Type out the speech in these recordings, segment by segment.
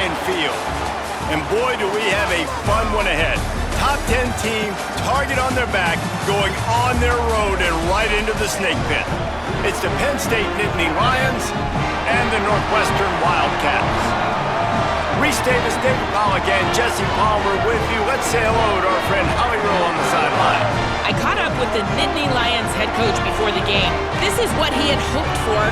playing field. And boy, do we have a fun one ahead. Top 10 team, target on their back, going on their road and right into the snake pit. It's the Penn State Nittany Lions and the Northwestern Wildcats. Reese Davis, David Pollock, and Jesse Palmer with you. Let's say hello to our friend Holly Rowe on the sideline. I caught up with the Nittany Lions head coach before the game. This is what he had hoped for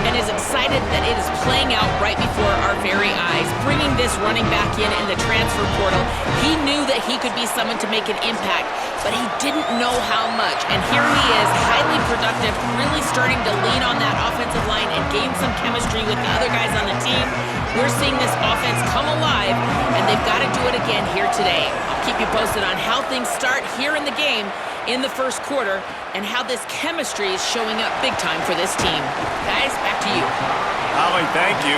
and is excited that it is playing out right before our very eyes. Bringing this running back in the transfer portal, he knew that he could be someone to make an impact, but he didn't know how much. And here he is, highly productive, really starting to lean on that offensive line and gain some chemistry with the other guys on the team. We're seeing this offense come alive, and they've got to do it again here today. I'll keep you posted on how things start here in the game in the first quarter and how this chemistry is showing up big time for this team. Guys, back to you. Holly, thank you.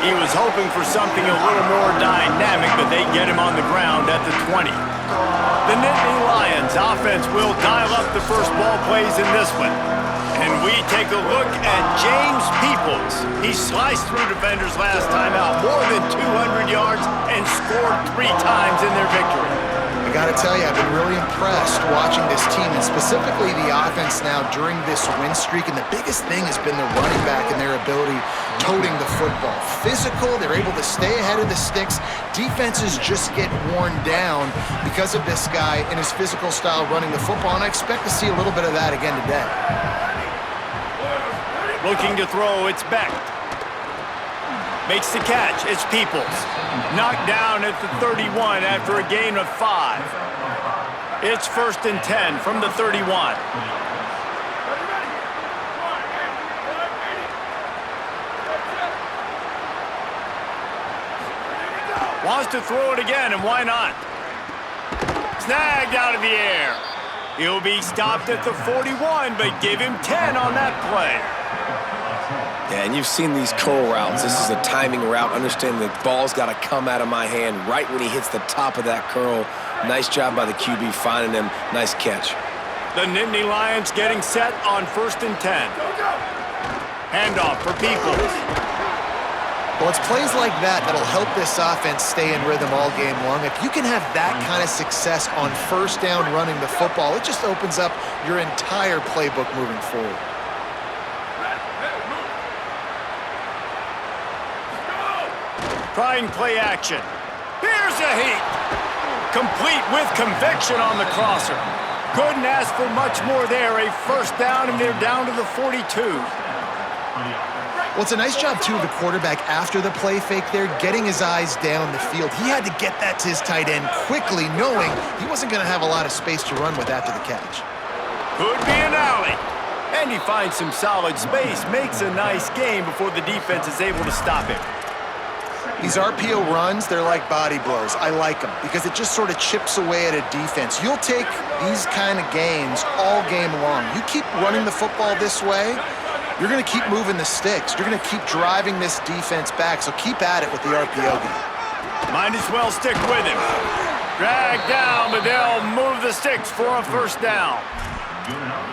He was hoping for something a little more dynamic, but they get him on the ground at the 20. The Nittany Lions offense will dial up the first ball plays in this one. And we take a look at James Peoples. He sliced through defenders last time out, more than 200 yards, and scored 3 times in their victory. I gotta tell you, I've been really impressed watching this team, and specifically the offense now during this win streak. And the biggest thing has been the running back and their ability toting the football. Physical, they're able to stay ahead of the sticks. Defenses just get worn down because of this guy and his physical style running the football, and I expect to see a little bit of that again today. Looking to throw, it's Beck. Makes the catch, it's Peoples. Knocked down at the 31 after a gain of 5. It's 1st and 10 from the 31. Wants to throw it again, and why not? Snagged out of the air. He'll be stopped at the 41, but give him 10 on that play. Yeah, and you've seen these curl routes. This is a timing route. Understand the ball's got to come out of my hand right when he hits the top of that curl. Nice job by the QB finding him. Nice catch. The Nittany Lions getting set on 1st and 10. Handoff for Peoples. Well, it's plays like that that'll help this offense stay in rhythm all game long. If you can have that kind of success on 1st down running the football, it just opens up your entire playbook moving forward. Trying play action. Here's a heat. Complete with conviction on the crosser. Couldn't ask for much more there. A 1st down, and they're down to the 42. Well, it's a nice job, too, of the quarterback after the play fake there, getting his eyes down the field. He had to get that to his tight end quickly, knowing he wasn't going to have a lot of space to run with after the catch. Could be an alley. And he finds some solid space, makes a nice game before the defense is able to stop him. These RPO runs, they're like body blows. I like them because it just sort of chips away at a defense. You'll take these kind of games all game long. You keep running the football this way, you're going to keep moving the sticks. You're going to keep driving this defense back, so keep at it with the RPO game. Might as well stick with him. Dragged down, but they'll move the sticks for a 1st down.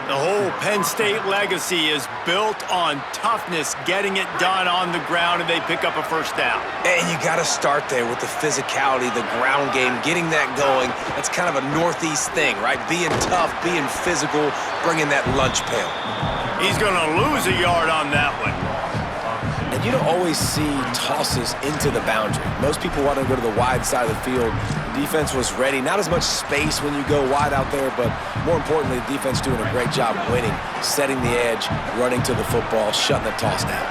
The whole Penn State legacy is built on toughness, getting it done on the ground, and they pick up a 1st down. And you got to start there with the physicality, the ground game, getting that going. That's kind of a Northeast thing, right? Being tough, being physical, bringing that lunch pail. He's going to lose a yard on that one. And you don't always see tosses into the boundary. Most people want to go to the wide side of the field. The defense was ready. Not as much space when you go wide out there, but more importantly, the defense doing a great job winning, setting the edge, running to the football, shutting the toss down.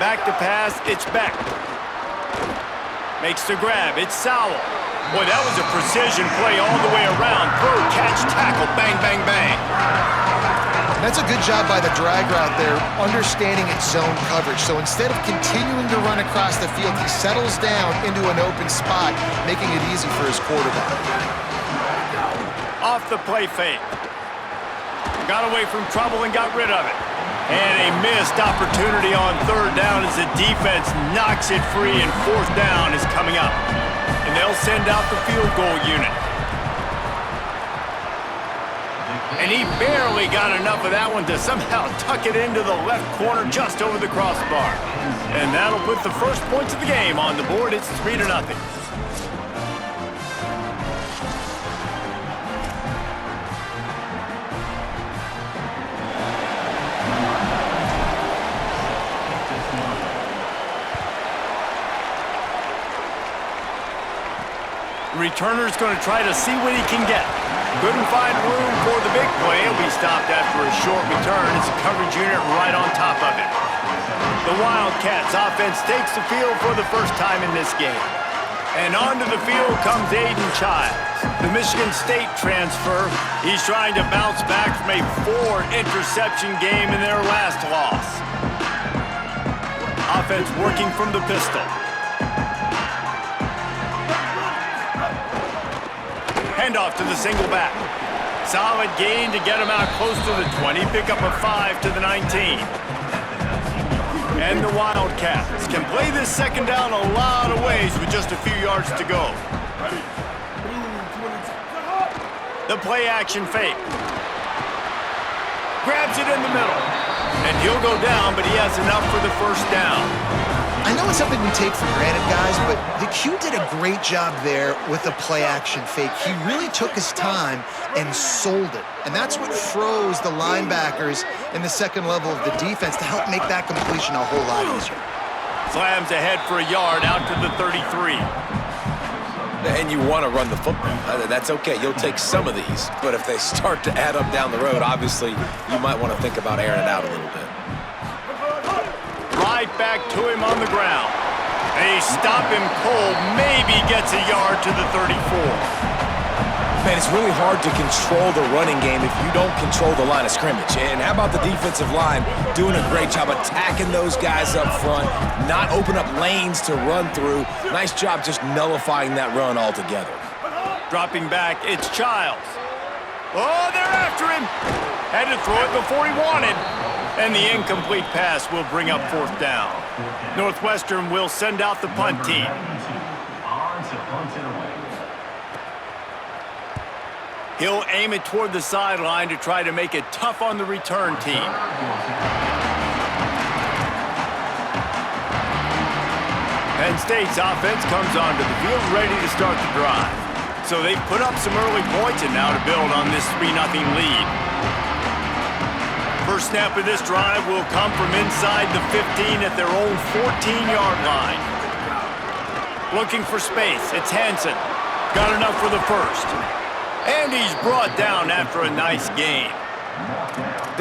Back to pass, it's Beck. Makes the grab, it's Sowell. Boy, that was a precision play all the way around. Throw, catch, tackle, bang, bang, bang. That's a good job by the drag route there, understanding its zone coverage. So instead of continuing to run across the field, he settles down into an open spot, making it easy for his quarterback. Off the play fake. Got away from trouble and got rid of it. And a missed opportunity on 3rd down as the defense knocks it free, and 4th down is coming up. And they'll send out the field goal unit. And he barely got enough of that one to somehow tuck it into the left corner just over the crossbar. And that'll put the first points of the game on the board. It's 3-0. The returner's going to try to see what he can get. Couldn't find room for the big play. He'll be stopped after a short return. It's a coverage unit right on top of it. The Wildcats offense takes the field for the first time in this game. And onto the field comes Aiden Childs, the Michigan State transfer. He's trying to bounce back from a 4-interception game in their last loss. Offense working from the pistol. Handoff to the single back. Solid gain to get him out close to the 20. Pick up a 5 to the 19. And the Wildcats can play this second down a lot of ways with just a few yards to go. The play action fake. Grabs it in the middle. And he'll go down, but he has enough for the first down. I know it's something we take for granted, guys, but the Q did a great job there with the play-action fake. He really took his time and sold it. And that's what froze the linebackers in the second level of the defense to help make that completion a whole lot easier. Slams ahead for a yard out to the 33. And you want to run the football. That's okay. You'll take some of these. But if they start to add up down the road, obviously you might want to think about airing it out a little bit. Right back to him on the ground. They stop him cold, maybe gets a yard to the 34. Man, it's really hard to control the running game if you don't control the line of scrimmage. And how about the defensive line doing a great job attacking those guys up front, not open up lanes to run through. Nice job just nullifying that run altogether. Dropping back, it's Childs. Oh, they're after him. Had to throw it before he wanted. And the incomplete pass will bring up fourth down. Northwestern will send out the punt team. He'll aim it toward the sideline to try to make it tough on the return team. Penn State's offense comes onto the field ready to start the drive. So they've put up some early points and now to build on this 3-0 lead. First snap of this drive will come from inside the 15 at their own 14-yard line. Looking for space, it's Hansen. Got enough for the first. And he's brought down after a nice gain.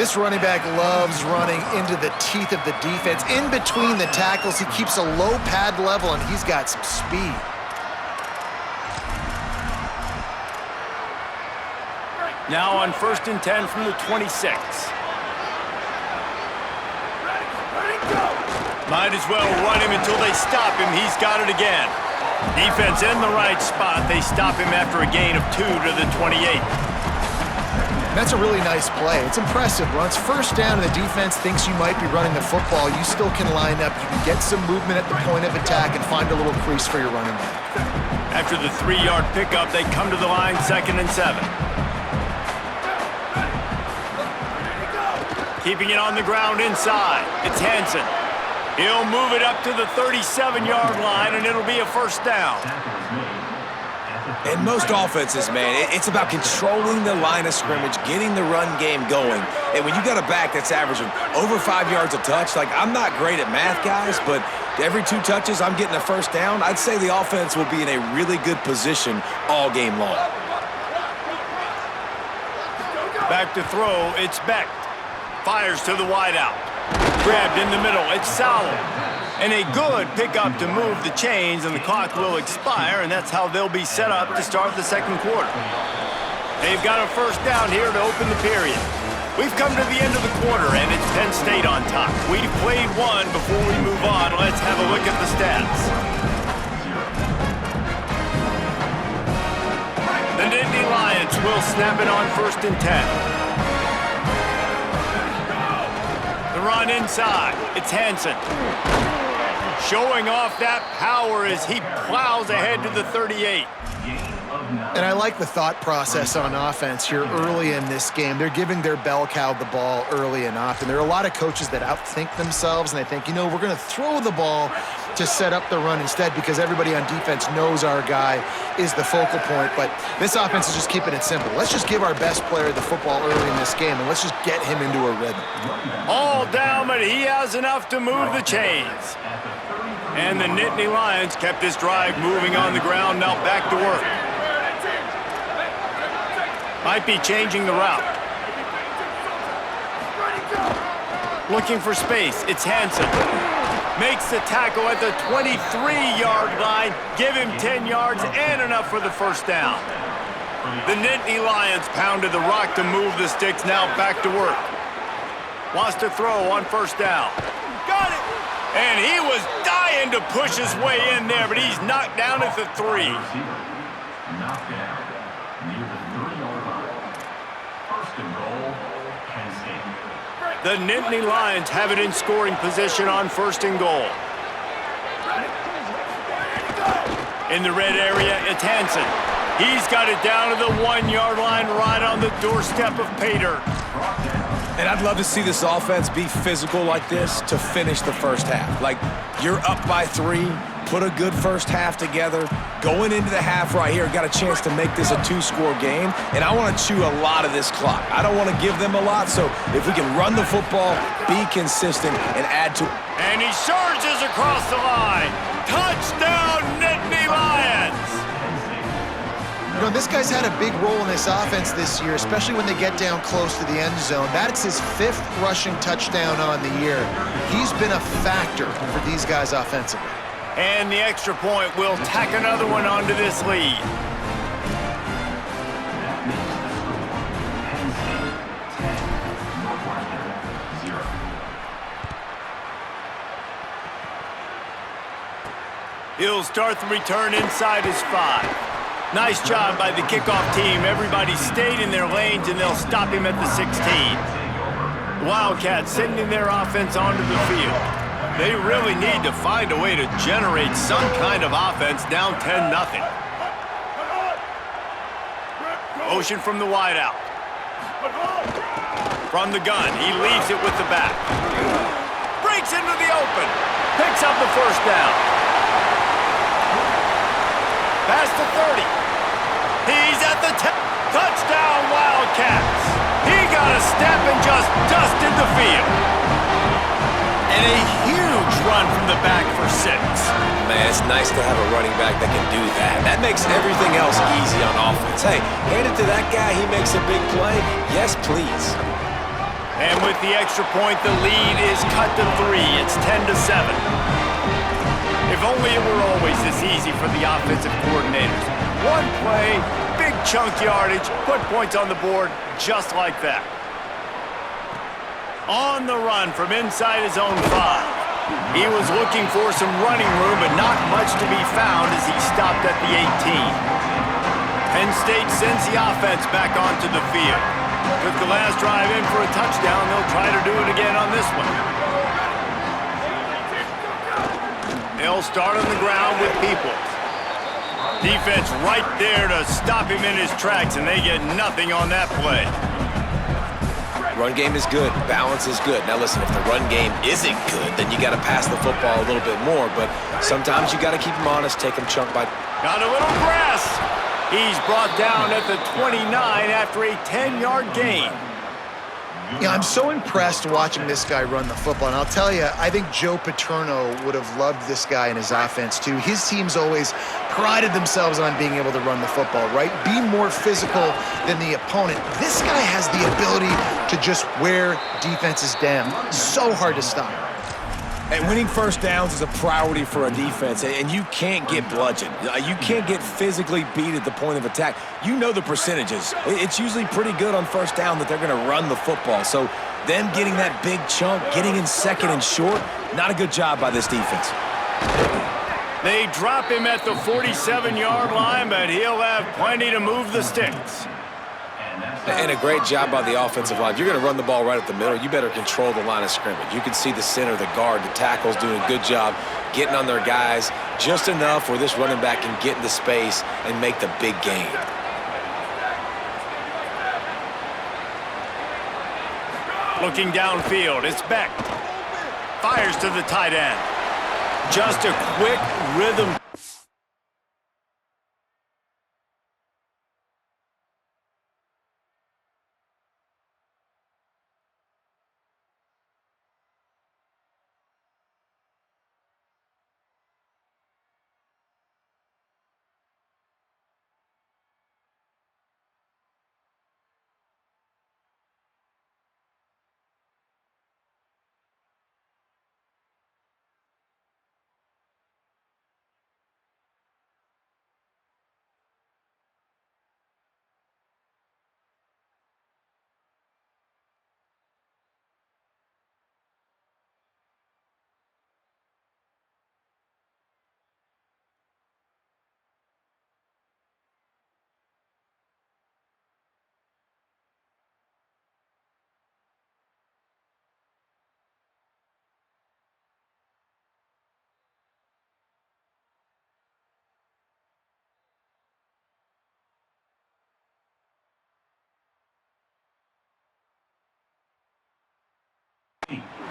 This running back loves running into the teeth of the defense. In between the tackles, he keeps a low pad level, and he's got some speed. Now on 1st and 10 from the 26. Might as well run him until they stop him. He's got it again. Defense in the right spot. They stop him after a gain of 2 to the 28. That's a really nice play. It's impressive. Once first down and the defense thinks you might be running the football, you still can line up. You can get some movement at the point of attack and find a little crease for your running back. After the 3-yard pickup, they come to the line 2nd and 7. Keeping it on the ground inside. It's Hansen. He'll move it up to the 37-yard line, and it'll be a first down. In most offenses, man, it's about controlling the line of scrimmage, getting the run game going. And when you got a back that's averaging over 5 yards a touch, like, I'm not great at math, guys, but every 2 touches I'm getting a first down, I'd say the offense will be in a really good position all game long. Back to throw, it's Beck. Fires to the wideout. Grabbed in the middle, it's Sowell. And a good pickup to move the chains, and the clock will expire, and that's how they'll be set up to start the second quarter. They've got a first down here to open the period. We've come to the end of the quarter, and it's Penn State on top. We've played one before we move on. Let's have a look at the stats. The Nittany Lions will snap it on 1st and 10. Run inside. It's Hansen. Showing off that power as he plows ahead to the 38. And I like the thought process on offense here early in this game. They're giving their bell cow the ball early and often. There are a lot of coaches that outthink themselves, and they think, you know, we're going to throw the ball to set up the run instead because everybody on defense knows our guy is the focal point. But this offense is just keeping it simple. Let's just give our best player the football early in this game, and let's just get him into a rhythm. All down, but he has enough to move the chains. And the Nittany Lions kept this drive moving on the ground. Now back to work. Might be changing the route. Looking for space. It's Hansen. Makes the tackle at the 23-yard line. Give him 10 yards and enough for the first down. The Nittany Lions pounded the rock to move the sticks. Now back to work. Wants to throw on first down. Got it! And he was dying to push his way in there, but he's knocked down at the 3. Knocked down near the 3-yard line. First and goal, Penn State. The Nittany Lions have it in scoring position on first and goal. In the red area, it's Hansen. He's got it down to the 1-yard line right on the doorstep of Pater. And I'd love to see this offense be physical like this to finish the first half. Like, you're up by 3, put a good first half together. Going into the half right here, got a chance to make this a 2-score game, and I want to chew a lot of this clock. I don't want to give them a lot, so if we can run the football, be consistent, and add to... And he surges across the line. Touchdown, Nittany Lions! You know, this guy's had a big role in this offense this year, especially when they get down close to the end zone. That's his 5th rushing touchdown on the year. He's been a factor for these guys offensively. And the extra point will tack another one onto this lead. He'll start the return inside his 5. Nice job by the kickoff team. Everybody stayed in their lanes, and they'll stop him at the 16. The Wildcats sending their offense onto the field. They really need to find a way to generate some kind of offense down 10-0. Motion from the wideout. From the gun, he leaves it with the back. Breaks into the open. Picks up the first down. Past the 30. He's at the 10. Touchdown, Wildcats. He got a step and just dusted the field. And a huge run from the back for 6. Man, it's nice to have a running back that can do that. That makes everything else easy on offense. Hey, hand it to that guy, he makes a big play. Yes, please. And with the extra point, the lead is cut to 3. It's 10-7. If only it were always this easy for the offensive coordinators. One play, big chunk yardage, put points on the board just like that. On the run from inside his own 5. He was looking for some running room, but not much to be found as he stopped at the 18. Penn State sends the offense back onto the field. Took the last drive in for a touchdown. They'll try to do it again on this one. They'll start on the ground with Peoples. Defense right there to stop him in his tracks, and they get nothing on that play. Run game is good. Balance is good. Now listen, if the run game isn't good, then you got to pass the football a little bit more. But sometimes you got to keep them honest, take them chunk by... Got a little grass. He's brought down at the 29 after a 10-yard gain. Yeah, I'm so impressed watching this guy run the football. And I'll tell you, I think Joe Paterno would have loved this guy in his offense, too. His teams always prided themselves on being able to run the football, right? Be more physical than the opponent. This guy has the ability to just wear defenses down. So hard to stop. And winning first downs is a priority for a defense, and you can't get bludgeoned. You can't get physically beat at the point of attack. You know the percentages. It's usually pretty good on first down that they're going to run the football. So them getting that big chunk, getting in second and short, not a good job by this defense. They drop him at the 47-yard line, but he'll have plenty to move the sticks. And that's And a great job by the offensive line. If you're going to run the ball right at the middle, you better control the line of scrimmage. You can see the center, the guard, the tackles doing a good job getting on their guys just enough where this running back can get into space and make the big gain. Looking downfield, it's Beck. Fires to the tight end. Just a quick rhythm.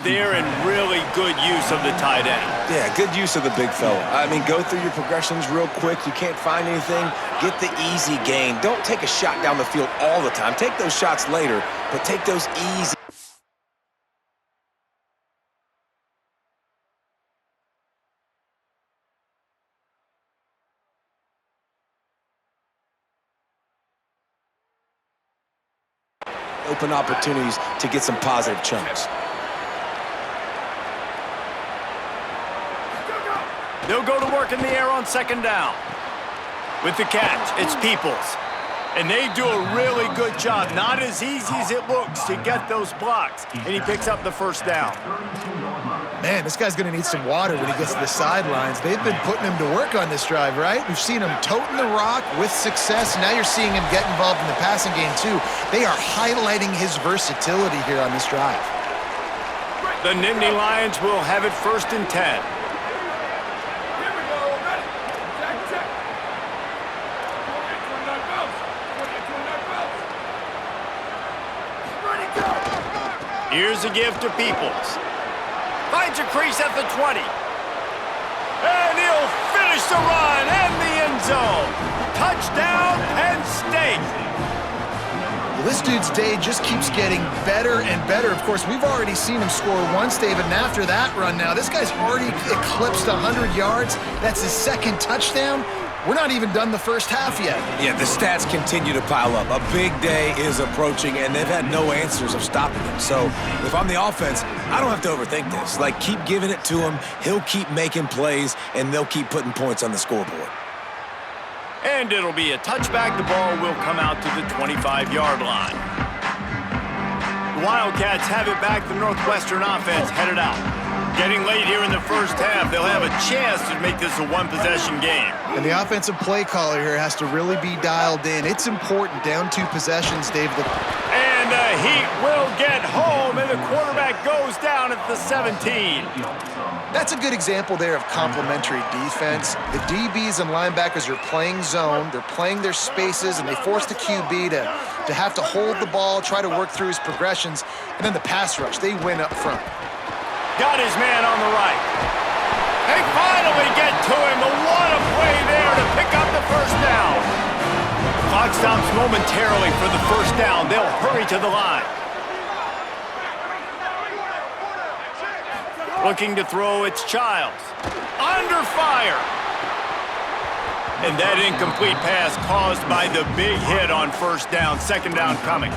They're in really good use of the tight end. Yeah, good use of the big fella. I mean, go through your progressions real quick. You can't find anything, get the easy gain. Don't take a shot down the field all the time. Take those shots later, but take those easy. Open opportunities to get some positive chunks. They'll go to work in the air on second down. With the catch, it's Peoples. And they do a really good job. Not as easy as it looks to get those blocks. And he picks up the first down. Man, this guy's going to need some water when he gets to the sidelines. They've been putting him to work on this drive, right? We've seen him toting the rock with success. Now you're seeing him get involved in the passing game, too. They are highlighting his versatility here on this drive. The Nittany Lions will have it 1st and 10. Here's a give to Peoples. Finds a crease at the 20. And he'll finish the run and the end zone. Touchdown, Penn State. Well, this dude's day just keeps getting better and better. Of course, we've already seen him score once, David, and after that run now, this guy's already eclipsed 100 yards. That's his 2nd touchdown. We're not even done the first half yet. Yeah, the stats continue to pile up. A big day is approaching, and they've had no answers of stopping him. So if I'm the offense, I don't have to overthink this. Like, keep giving it to him. He'll keep making plays, and they'll keep putting points on the scoreboard. And it'll be a touchback. The ball will come out to the 25-yard line. The Wildcats have it back. The Northwestern offense headed out. Getting late here in the first half, they'll have a chance to make this a one-possession game. And the offensive play caller here has to really be dialed in. It's important, down 2 possessions, Dave. And the Heat will get home, and the quarterback goes down at the 17. That's a good example there of complementary defense. The DBs and linebackers are playing zone, they're playing their spaces, and they force the QB to have to hold the ball, try to work through his progressions, and then the pass rush, they win up front. Got his man on the right. They finally get to him, but what a play there to pick up the first down. The clock stops momentarily for the first down. They'll hurry to the line. Looking to throw, it's Childs. Under fire. And that incomplete pass caused by the big hit on first down. 2nd down coming.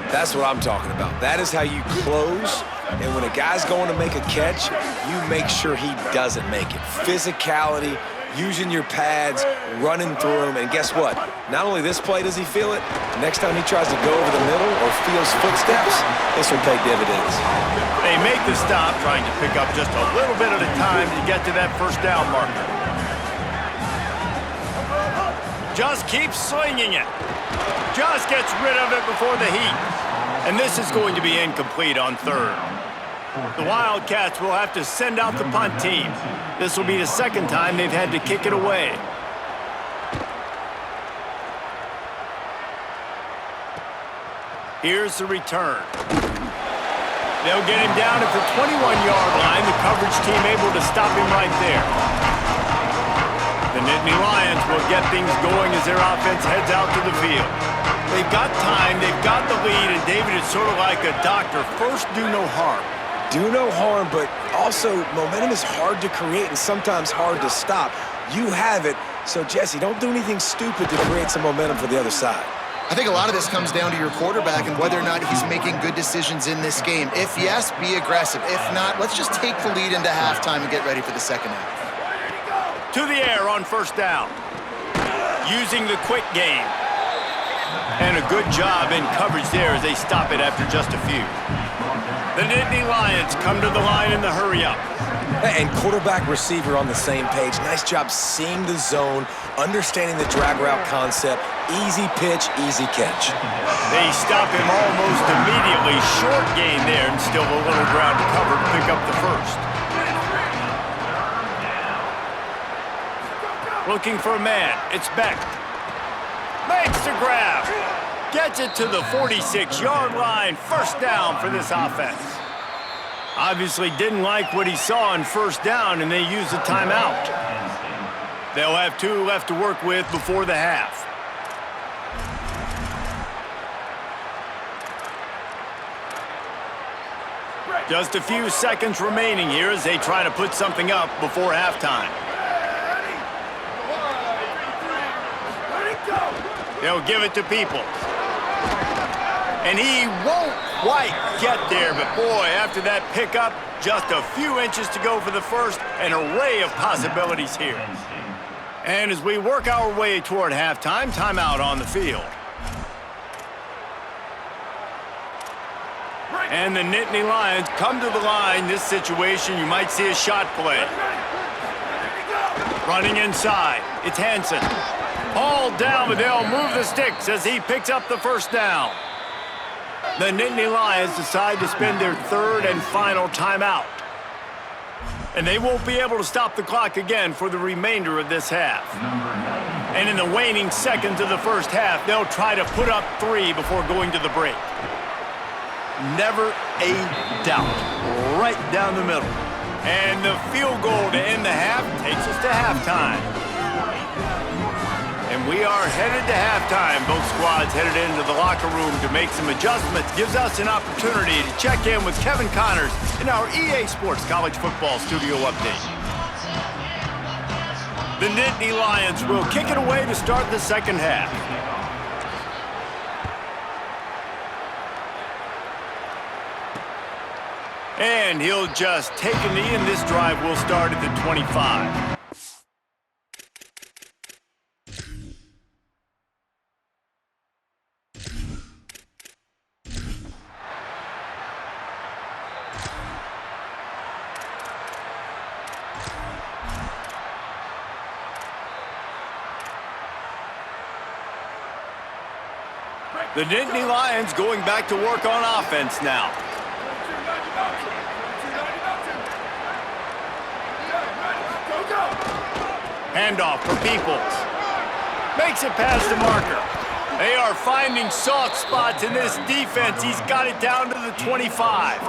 That's what I'm talking about. That is how you close. And when a guy's going to make a catch, you make sure he doesn't make it. Physicality, using your pads, running through him. And guess what? Not only this play does he feel it, next time he tries to go over the middle or feels footsteps, this will pay dividends. They make the stop, trying to pick up just a little bit at a time to get to that first down marker. Just keep slinging it. Just gets rid of it before the heat. And this is going to be incomplete on third. The Wildcats will have to send out the punt team. This will be the second time they've had to kick it away. Here's the return. They'll get him down at the 21-yard line. The coverage team able to stop him right there. The Nittany Lions will get things going as their offense heads out to the field. They've got time, they've got the lead, and David is sort of like a doctor. First, do no harm. Do no harm, but also momentum is hard to create and sometimes hard to stop. You have it, so Jesse, don't do anything stupid to create some momentum for the other side. I think a lot of this comes down to your quarterback and whether or not he's making good decisions in this game. If yes, be aggressive. If not, let's just take the lead into halftime and get ready for the second half. To the air on first down. Using the quick game. And a good job in coverage there as they stop it after just a few. The Nittany Lions come to the line in the hurry-up. And quarterback receiver on the same page. Nice job seeing the zone, understanding the drag route concept. Easy pitch, easy catch. They stop him almost immediately. Short gain there and still a little ground to cover to pick up the first. Looking for a man. It's Beck. Makes the grab. Gets it to the 46-yard line. First down for this offense. Obviously didn't like what he saw on first down, and they used a timeout. They'll have 2 left to work with before the half. Just a few seconds remaining here as they try to put something up before halftime. They'll give it to Peoples. And he won't quite get there, but boy, after that pickup, just a few inches to go for the first, an array of possibilities here. And as we work our way toward halftime, timeout on the field. And the Nittany Lions come to the line. This situation, you might see a shot play. Running inside, it's Hansen. All down, but they'll move the sticks as he picks up the first down. The Nittany Lions decide to spend their third and final timeout. And they won't be able to stop the clock again for the remainder of this half. And in the waning seconds of the first half, they'll try to put up 3 before going to the break. Never a doubt. Right down the middle. And the field goal to end the half takes us to halftime. And we are headed to halftime. Both squads headed into the locker room to make some adjustments. Gives us an opportunity to check in with Kevin Connors in our EA Sports College Football Studio Update. The Nittany Lions will kick it away to start the second half. And he'll just take a knee, and this drive will start at the 25. The Nittany Lions going back to work on offense now. Handoff for Peoples. Makes it past the marker. They are finding soft spots in this defense. He's got it down to the 25.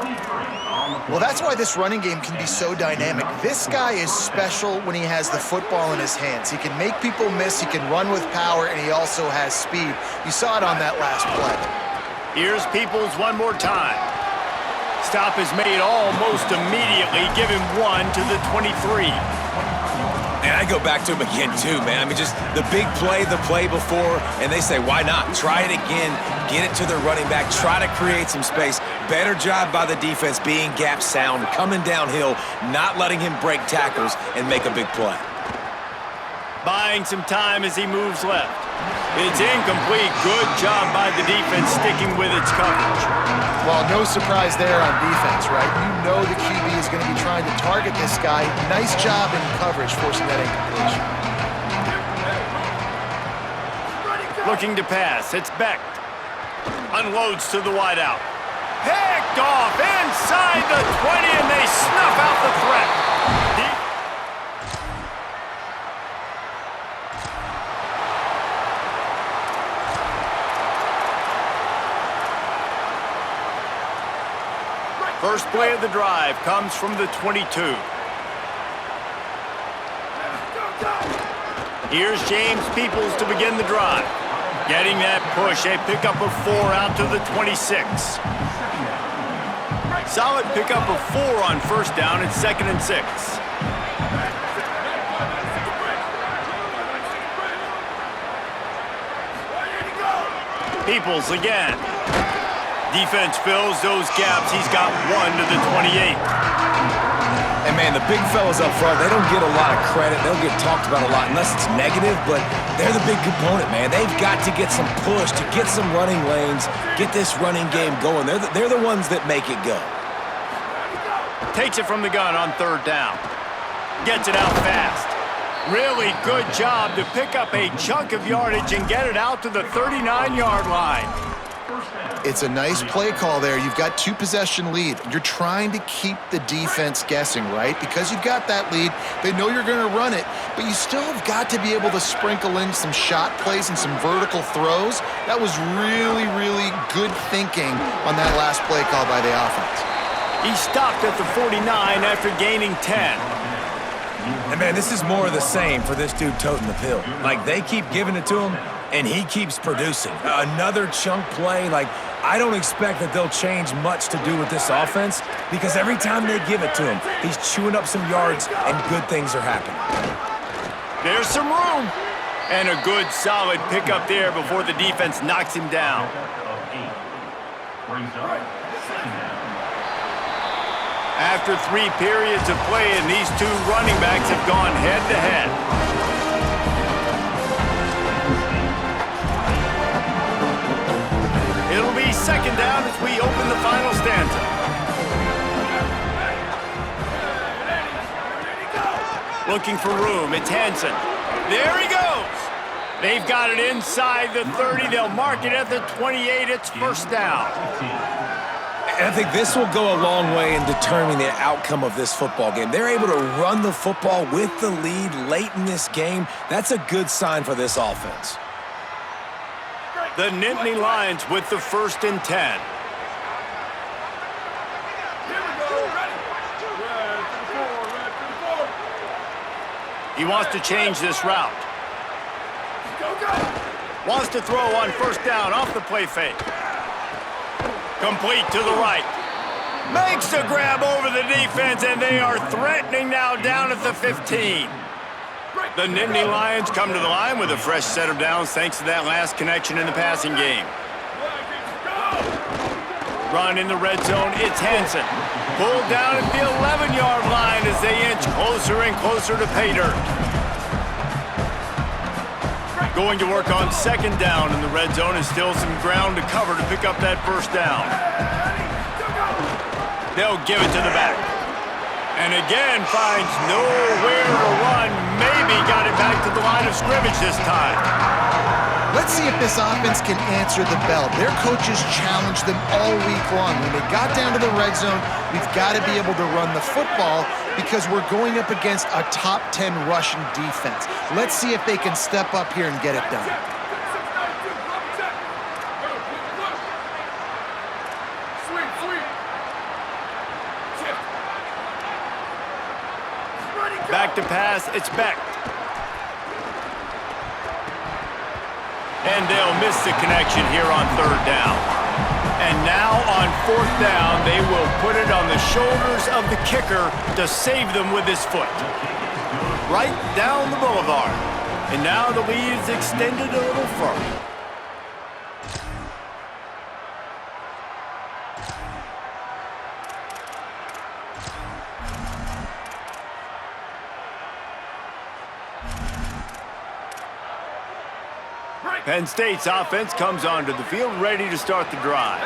Well, that's why this running game can be so dynamic. This guy is special when he has the football in his hands. He can make people miss, he can run with power, and he also has speed. You saw it on that last play. Here's Peoples one more time. Stop is made almost immediately. Give him 1 to the 23. And I go back to him again, too, man. I mean, just the big play, the play before, and they say, why not? Try it again, get it to their running back, try to create some space. Better job by the defense being gap sound, coming downhill, not letting him break tackles and make a big play. Buying some time as he moves left. It's incomplete. Good job by the defense sticking with its coverage. Well, no surprise there on defense, right? You know the QB is going to be trying to target this guy. Nice job in coverage, forcing that incompletion. Looking to pass. It's Beck. Unloads to the wideout. Picked off inside the 20, and they snuff out the threat. First play of the drive comes from the 22. Here's James Peoples to begin the drive. Getting that push, a pickup of 4 out to the 26. Solid pickup of 4 on first down and 2nd and 6. Peoples again. Defense fills those gaps. He's got 1 to the 28. And man, the big fellas up front, they don't get a lot of credit. They'll get talked about a lot unless it's negative, but they're the big component, man. They've got to get some push, to get some running lanes, get this running game going. They're the ones that make it go. Takes it from the gun on 3rd down. Gets it out fast. Really good job to pick up a chunk of yardage and get it out to the 39-yard line. It's a nice play call there. You've got 2-possession lead. You're trying to keep the defense guessing, right? Because you've got that lead, they know you're going to run it, but you still have got to be able to sprinkle in some shot plays and some vertical throws. That was really, really good thinking on that last play call by the offense. He stopped at the 49 after gaining 10. And man, this is more of the same for this dude toting the pill. Like, they keep giving it to him, and he keeps producing. Another chunk play. Like, I don't expect that they'll change much to do with this offense because every time they give it to him, he's chewing up some yards and good things are happening. There's some room. And a good, solid pickup there before the defense knocks him down. After 3 periods of play, and these 2 running backs have gone head-to-head. It'll be 2nd down as we open the final stanza. Looking for room, it's Hansen. There he goes! They've got it inside the 30. They'll mark it at the 28. It's 1st down. And I think this will go a long way in determining the outcome of this football game. They're able to run the football with the lead late in this game. That's a good sign for this offense. The Nittany Lions with the 1st and 10. He wants to change this route. Wants to throw on 1st down off the play fake. Complete to the right. Makes the grab over the defense, and they are threatening now down at the 15. The Nittany Lions come to the line with a fresh set of downs thanks to that last connection in the passing game. Run in the red zone, it's Hansen. Pulled down at the 11-yard line as they inch closer and closer to pay dirt. Going to work on 2nd down in the red zone and still some ground to cover to pick up that 1st down. They'll give it to the back. And again finds nowhere to run. Maybe got it back to the line of scrimmage this time. Let's see if this offense can answer the bell. Their coaches challenged them all week long. When they got down to the red zone, we've got to be able to run the football because we're going up against a top 10 Russian defense. Let's see if they can step up here and get it done. Back to pass, it's Beck. And they'll miss the connection here on 3rd down. And now on 4th down, they will put it on the shoulders of the kicker to save them with his foot. Right down the boulevard. And now the lead is extended a little further. Penn State's offense comes onto the field ready to start the drive.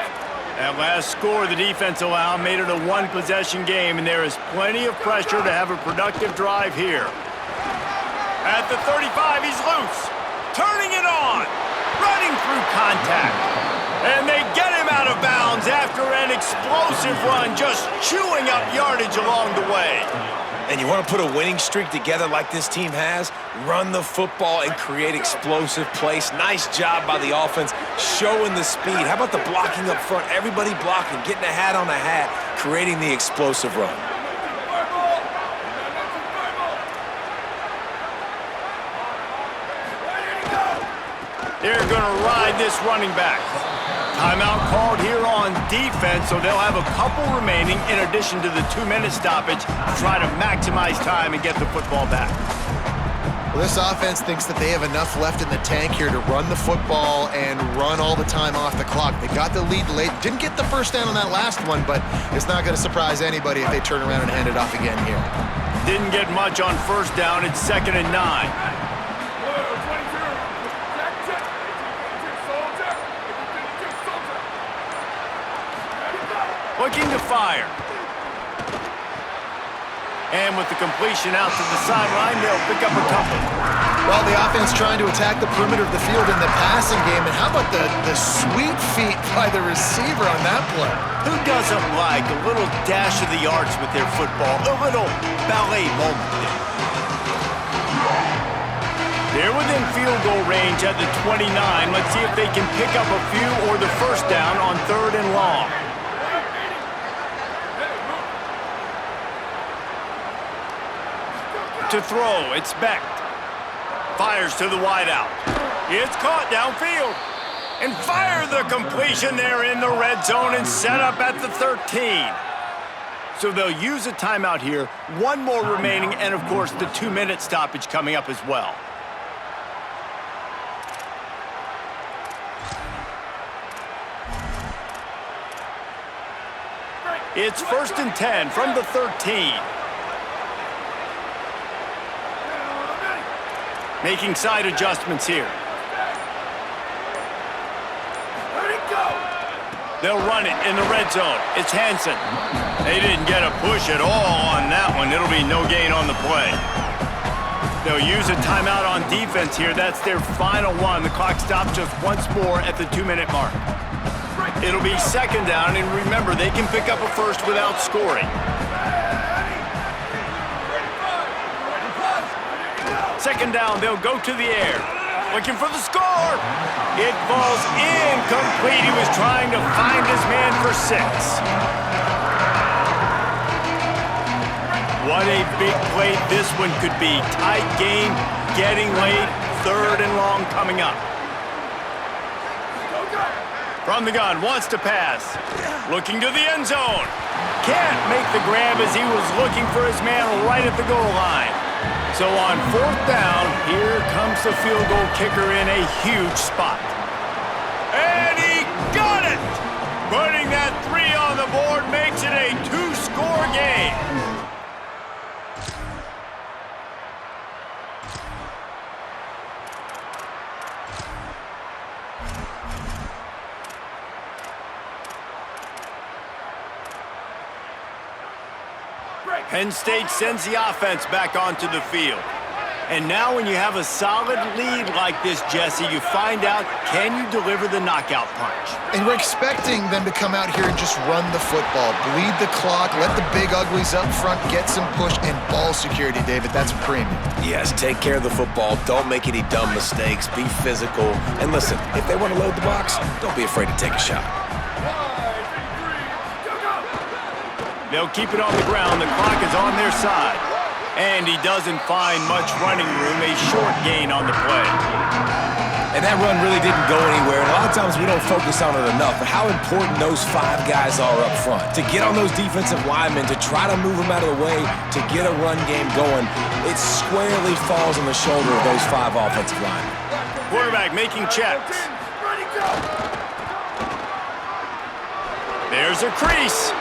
That last score the defense allowed made it a 1-possession game, and there is plenty of pressure to have a productive drive here. At the 35, he's loose. Turning it on. running through contact. And they get him out of bounds after an explosive run, just chewing up yardage along the way. And you want to put a winning streak together like this team has? Run the football and create explosive plays. Nice job by the offense, showing the speed. How about the blocking up front? Everybody blocking, getting a hat on a hat, creating the explosive run. They're going to ride this running back. Timeout called here on defense, so they'll have a couple remaining in addition to the 2-minute stoppage to try to maximize time and get the football back. Well, this offense thinks that they have enough left in the tank here to run the football and run all the time off the clock. They got the lead late. Didn't get the first down on that last one, but it's not going to surprise anybody if they turn around and hand it off again here. Didn't get much on first down. It's 2nd and 9. Looking to fire. And with the completion out to the sideline, they'll pick up a couple. Well, the offense trying to attack the perimeter of the field in the passing game. And how about the sweet feet by the receiver on that play? Who doesn't like a little dash of the arts with their football? A little ballet moment there. They're within field goal range at the 29. Let's see if they can pick up a few or the first down on 3rd and long. To throw, it's Beck. Fires to the wideout. It's caught downfield. And fire the completion there in the red zone and set up at the 13. So they'll use a timeout here. One more remaining, and of course the 2-minute stoppage coming up as well. It's 1st and 10 from the 13. Making side adjustments here. They'll run it in the red zone. It's Hansen. They didn't get a push at all on that one. It'll be no gain on the play. They'll use a timeout on defense here. That's their final one. The clock stops just once more at the 2-minute mark. It'll be 2nd down, and remember, they can pick up a first without scoring. 2nd down, they'll go to the air. Looking for the score. It falls incomplete. He was trying to find his man for 6. What a big play this one could be. Tight game, getting late, 3rd and long coming up. From the gun, wants to pass. Looking to the end zone. Can't make the grab as he was looking for his man right at the goal line. So on 4th down, here comes the field goal kicker in a huge spot. And he got it! Putting that 3 on the board makes it a 2-score game. Penn State sends the offense back onto the field. And now when you have a solid lead like this, Jesse, you find out, can you deliver the knockout punch? And we're expecting them to come out here and just run the football, bleed the clock, let the big uglies up front get some push, and ball security, David. That's a premium. Yes, take care of the football. Don't make any dumb mistakes. Be physical. And listen, if they want to load the box, don't be afraid to take a shot. They'll keep it on the ground. The clock is on their side. And he doesn't find much running room. A short gain on the play. And that run really didn't go anywhere. And a lot of times we don't focus on it enough, but how important those 5 guys are up front. To get on those defensive linemen, to try to move them out of the way, to get a run game going, it squarely falls on the shoulder of those 5 offensive linemen. Quarterback making checks. There's a crease.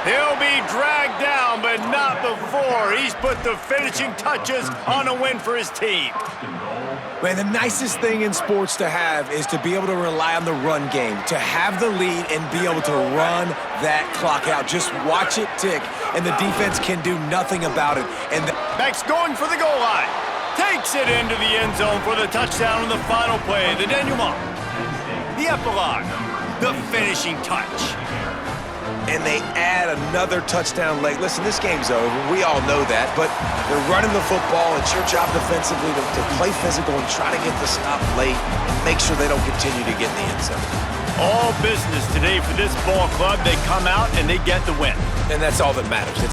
He'll be dragged down, but not before. He's put the finishing touches on a win for his team. Man, the nicest thing in sports to have is to be able to rely on the run game, to have the lead and be able to run that clock out. Just watch it tick, and the defense can do nothing about it. And Beck's going for the goal line. Takes it into the end zone for the touchdown on the final play. The denouement, the epilogue, the finishing touch. And they add another touchdown late. Listen, this game's over. We all know that, but they're running the football. It's your job defensively to play physical and try to get the stop late and make sure they don't continue to get in the end zone. All business today for this ball club. They come out and they get the win. And that's all that matters.